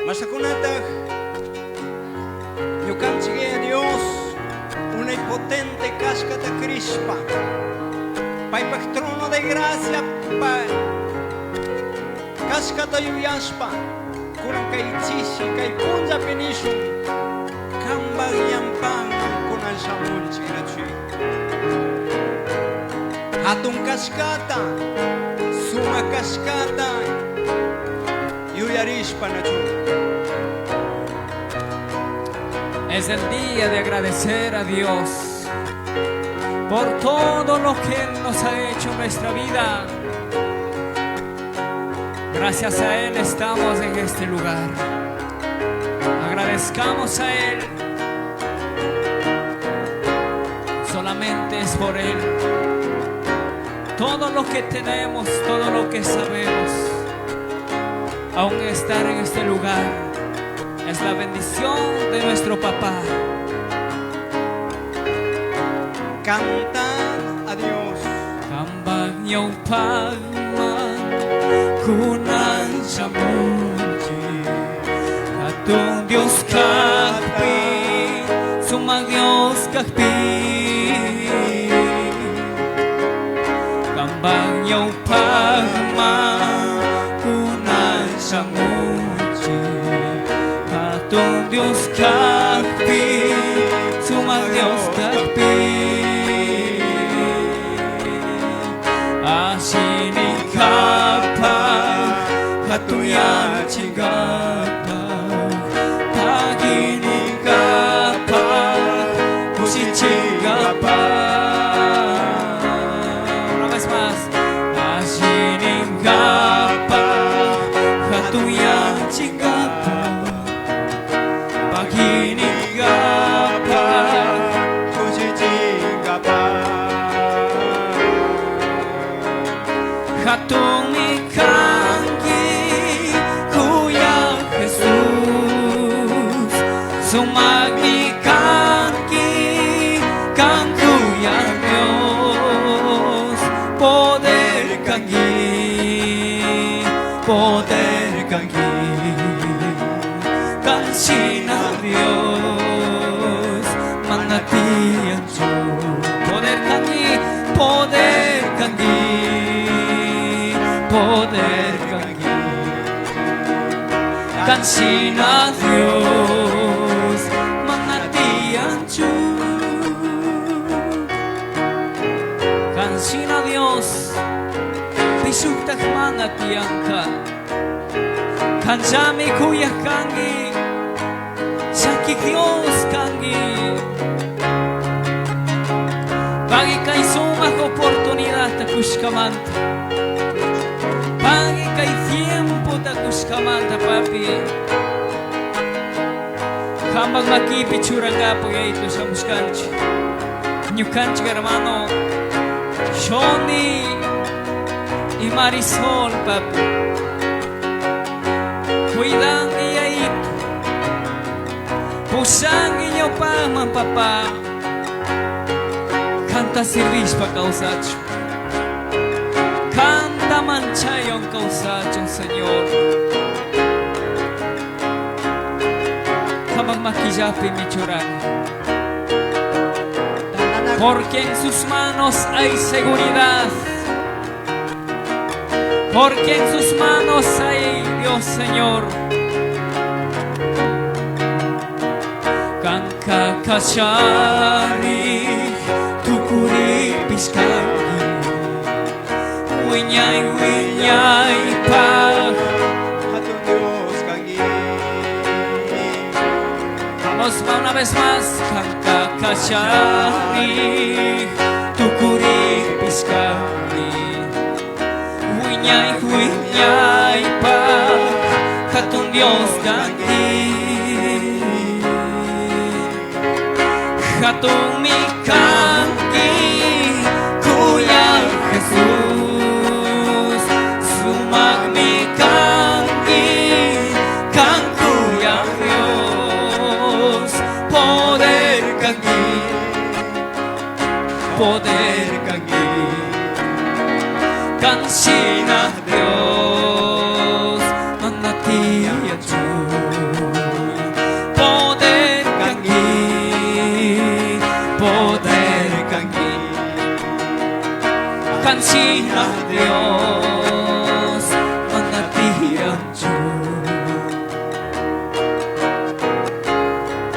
Masakunatag, ñukanchik a Dios, omnipotente Kashkata Krishpa, paypak trono de gracia, Kashkata yuyashpa, kuran kay chishi, kay punja pinishun, kambag yampan kunan shamunchik nachuy. Hatun Kashkata, suma Kashkata, yuyarishpa nachuy. Es el día de agradecer a Dios por todo lo que Él nos ha hecho en nuestra vida. Gracias a Él estamos en este lugar. Agradezcamos a Él. Solamente es por Él. Todo lo que tenemos, todo lo que sabemos, aún estar en este lugar, es la bendición de nuestro papá. Cantar a Dios. Kambang yung pagman kunan sa mundi atong Diyos kakpi sumang Diyos kakpi. Kambang yung pagman kunan sa mundi atong Diyos kakpi sumang Diyos kakpi. Asinikapa katuyan chigapa paginikapa kusichigapa. Una vez más. Asinikapa katuyan chigapa paginikapa kusichigapa. Hatong ikangi Kuya Jesus sumagnikangi kang Kuya Dios. Poder kangi kansina Dios manatian su. Poder kangi kansina Dios manatian su. Kansina Dios pisuktak manatian ka kanjami kuya kangi sakik Dios kangi. Pagi kay sumak oportunidad takushkamanta. Pagi kay tiempo takushkamanta papi. Kambang makipichuranga po ito sa muskanchi. Ñukanchi hermano Shoni y Marisol papi. Cuidan niya ito. Pusang inyo pa man papa. Canta service pa kausacho. Canta manchayong kausacho, Señor. Kamang makiyapi mi churan. Porque en sus manos hay seguridad. Porque en sus manos hay Dios, Señor. Kankakashari tukuri piskari winyay pa Hatun Dios kangi. Vamos una vez más. Kankakashari tukuri piskari winyay pa hatun Dios kangi. Hatun mi kangi Kuya Jesus sumag mi kangi kang Kuya Dios. Poder kangi kansina Dios manatian Diyos. Cancina Dios, manatian yo.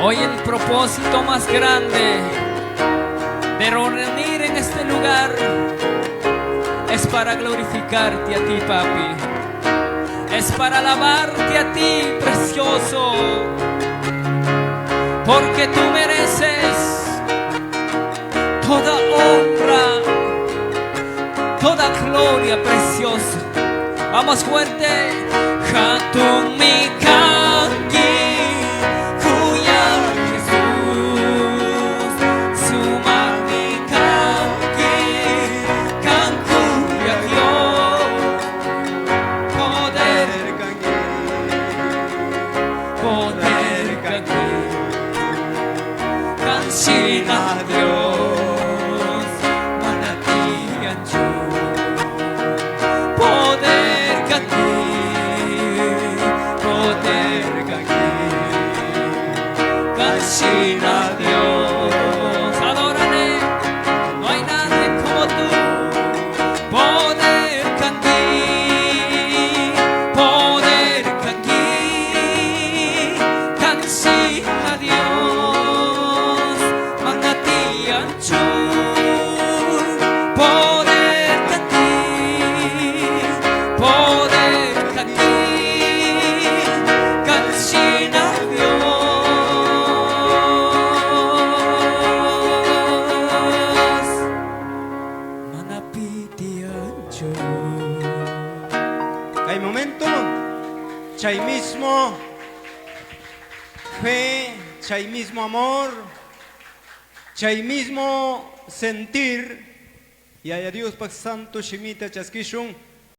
Hoy el propósito más grande de reunir en este lugar es para glorificarte a ti, papi. Es para alabarte a ti, precioso, porque tú mereces toda honra, toda gloria, preciosa. Vamos fuerte. Hatun mi kangi, kuya Jesús, suma mi kangi, kan kuya Dios, poder kangi, cancina Dios, manatian yo. Poder kangi, cancina Dios. Adórale, no hay nadie como tú. Poder kangi, cancina Dios, manatian yo. Poder kangi, cancina Dios, manapitian yo. Hay momento, chay mismo fe, chay mismo amor, chay mismo sentir. Y haya Dios Pax Santo Shemita Chasquishun.